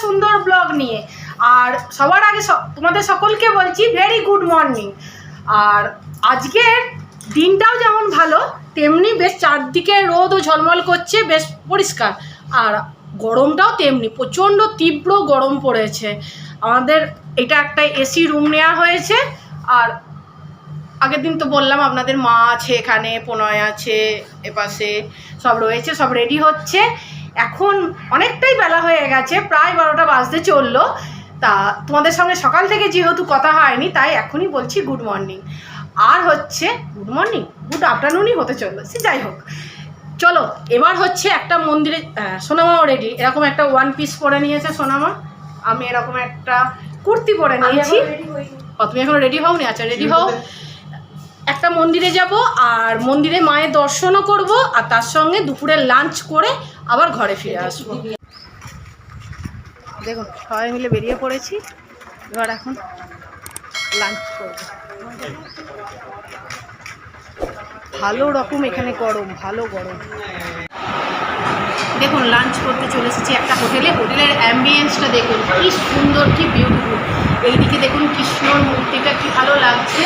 সুন্দর ব্লগ নিয়ে। আর সবার আগে তোমাদের সকলকে বলছি ভেরি গুড মর্নিং। আর আজকের দিনটাও যেমন ভালো, তেমনি বেশ চারদিকে রোদও ঝলমল করছে, বেশ পরিষ্কার। আর গরমটাও তেমনি প্রচণ্ড তীব্র গরম পড়েছে। আমাদের এটা একটা এসি রুম নেওয়া হয়েছে। আর আগের দিন তো বললাম আপনাদের, মা আছে এখানে, প্রণয় আছে এপাশে, সব রয়েছে, সব রেডি হচ্ছে। এখন অনেকটাই বেলা হয়ে গেছে, প্রায় 12টা বাজতে চললো। তা তোমাদের সঙ্গে সকাল থেকে যেহেতু কথা হয়নি, তাই এখনই বলছি গুড মর্নিং। আর হচ্ছে গুড মর্নিং, গুড আফটারনুনই হতে চললো, সে যাই হোক। চলো এবার হচ্ছে একটা মন্দিরে, সোনামাও রেডি, এরকম একটা ওয়ান পিস পরে নিয়েছে সোনামা, আমি এরকম একটা কুর্তি পরে নিয়েছি। তুমি এখন রেডি হও নি? আচ্ছা রেডি হও। একটা মন্দিরে যাব, আর মন্দিরে মায়ের দর্শনও করব, আর তার সঙ্গে দুপুরে লাঞ্চ করে আবার ঘরে ফিরে আসবো। দেখুন সবাই মিলে বেরিয়ে পড়েছি, এবার এখন লাঞ্চ করব। ভালো রকম এখানে গরম, ভালো গরম। দেখুন লাঞ্চ করতে চলে এসেছি একটা হোটেলে। হোটেলের অ্যাম্বিয়েন্সটা দেখুন কি সুন্দর, কি বিউটিফুল। এইদিকে দেখুন কৃষ্ণর মূর্তিটা কি ভালো লাগছে,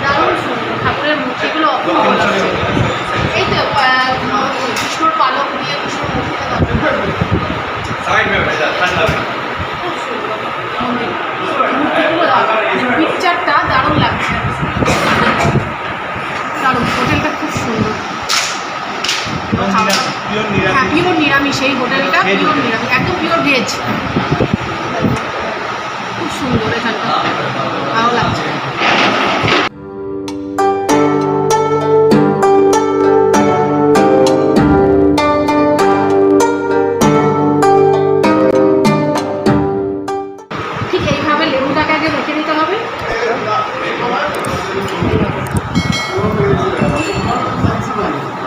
দারুণ সুন্দর। ঠাকুরের মূর্তিগুলো অপূর্ব লাগছে। এই তো কৃষ্ণর পালক দিয়ে কৃষ্ণর মূর্তিটা খুব সুন্দর। পিকচারটা দারুণ লাগছে, দারুণ। হোটেলটা খুব সুন্দর। হ্যাঁ পিওর নিরামিষ, এই হোটেলটা পিওর নিরামিষ, একদম পিওর ভেজ। খুব সুন্দর এখানটা, ভালো লাগছে। ঠিক এইভাবে লেবুটাকে আগে রেখে দিতে হবে।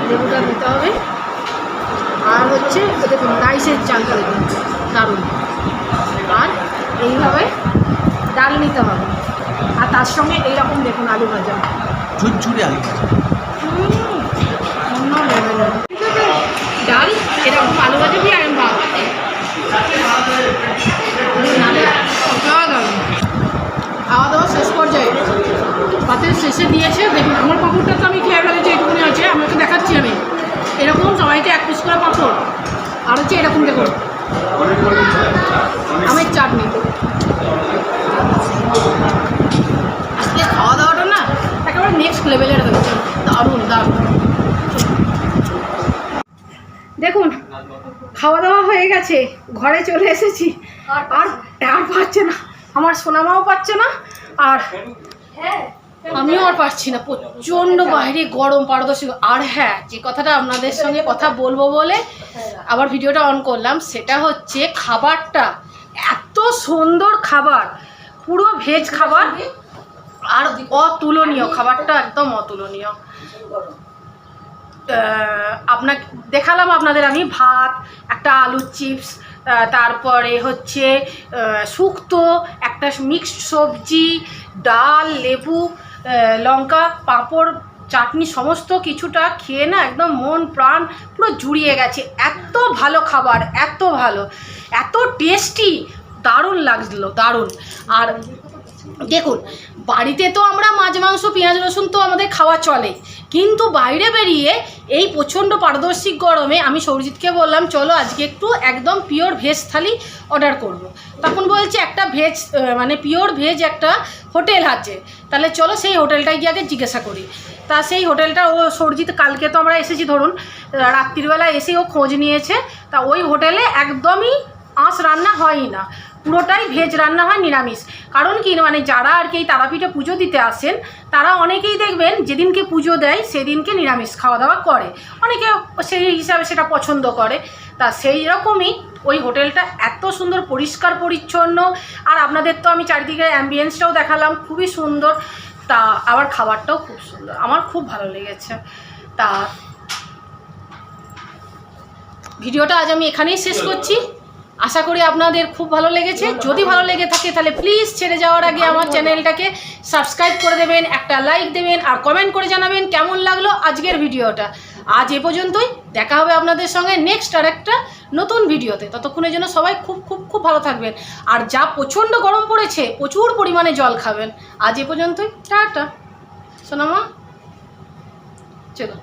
লেবুটা দিতে হবে। আর হচ্ছে দেখুন রাইসের চালটা দেখুন দারুণ। আর এইভাবে ডাল নিতে হবে, আর তার সঙ্গে এইরকম দেখুন আলু ভাজা, ঝুরঝুরে আলু ভাজা, অন্য লেভেলের ডাল, এরকম আলু ভাজা দিয়ে আর ভাত। খাওয়া দাওয়া শেষ পর্যায়ে, ভাতের শেষে দিয়েছে। দেখুন আমার পাঁপড়টা তো আমি খেয়ে ফেলেছি, এইটুকুনি আছে, আমাকে দেখাচ্ছি আমি। এরকম সবাইকে এক পিস করে পাঁপড়, আর হচ্ছে এরকম দেখুন আমের চাটনি। আজকে খাওয়া দাওয়াটা না একেবারে নেক্সট লেভেলের হয়েছে, দারুণ দারুণ। দেখুন খাওয়া দাওয়া হয়ে গেছে, ঘরে চলে এসেছি। আর পাচ্ছে না, আমার সোনামাও পাচ্ছে না, আর আমিও আর পারছি না। প্রচণ্ড বাইরে গরম, পারদর্শী। আর হ্যাঁ, যে কথাটা আপনাদের সঙ্গে কথা বলবো বলে আবার ভিডিওটা অন করলাম, সেটা হচ্ছে খাবারটা এত সুন্দর খাবার, পুরো ভেজ খাবার, আর অতুলনীয় খাবারটা, একদম অতুলনীয়। আপনাকে দেখালাম আপনাদের আমি ভাত, একটা আলুর চিপস, তারপরে হচ্ছে শুক্তো, একটা মিক্সড সবজি, ডাল, লেবু, লঙ্কা, পাঁপড়, চাটনি, সমস্ত কিছুটা খেয়ে না একদম মন প্রাণ পুরো জুড়িয়ে গেছে। এত ভালো খাবার, এত ভালো, এত টেস্টি, দারুণ লাগলো, দারুণ। আর দেখুন বাড়িতে তো আমরা মাছ মাংস পেঁয়াজ রসুন তো আমাদের খাওয়া চলে, কিন্তু বাইরে বেরিয়ে এই প্রচণ্ড পারদর্শী গরমে আমি সৌরজিৎকে বললাম চলো আজকে একটু একদম পিওর ভেজ থালি অর্ডার করব। তখন বলছে একটা ভেজ মানে পিওর ভেজ একটা হোটেল আছে, তাহলে চলো সেই হোটেলটায় গিয়ে আগে জিজ্ঞাসা করি। তা সেই হোটেলটা ও সৌরজিৎ, কালকে তো আমরা এসেছি ধরুন, রাত্রিবেলা এসে ও খোঁজ নিয়েছে। তা ওই হোটেলে একদমই আঁশ রান্না হয়ই না, পুরোটাই ভেজ রান্না হয়, নিরামিষ। কারণ কি মানে যারা আর কি এই তারাপীঠে পুজো দিতে আসেন, তারা অনেকেই দেখবেন যেদিনকে পুজো দেয় সেদিনকে নিরামিষ খাওয়া দাওয়া করে, অনেকে সেই হিসাবে সেটা পছন্দ করে। তা সেই রকমই ওই হোটেলটা এত সুন্দর পরিষ্কার পরিচ্ছন্ন। আর আপনাদের তো আমি চারিদিকে অ্যাম্বিয়েন্সটাও দেখালাম, খুবই সুন্দর। তা আবার খাবারটাও খুব সুন্দর, আমার খুব ভালো লেগেছে। তা ভিডিওটা আজ আমি এখানেই শেষ করছি। আশা করি আপনাদের খুব ভালো লেগেছে। যদি ভালো লেগে থাকে তাহলে প্লিজ ছেড়ে যাওয়ার আগে আমার চ্যানেলটাকে সাবস্ক্রাইব করে দেবেন, একটা লাইক দেবেন, আর কমেন্ট করে জানাবেন কেমন লাগলো আজকের ভিডিওটা। আজ এ পর্যন্তই, দেখা হবে আপনাদের সঙ্গে নেক্সট আর একটা নতুন ভিডিওতে। ততক্ষণের জন্য সবাই খুব খুব খুব ভালো থাকবেন। আর যা প্রচণ্ড গরম পড়েছে, প্রচুর পরিমাণে জল খাবেন। আজ এ পর্যন্তই, টাটা সোনামা, চলো।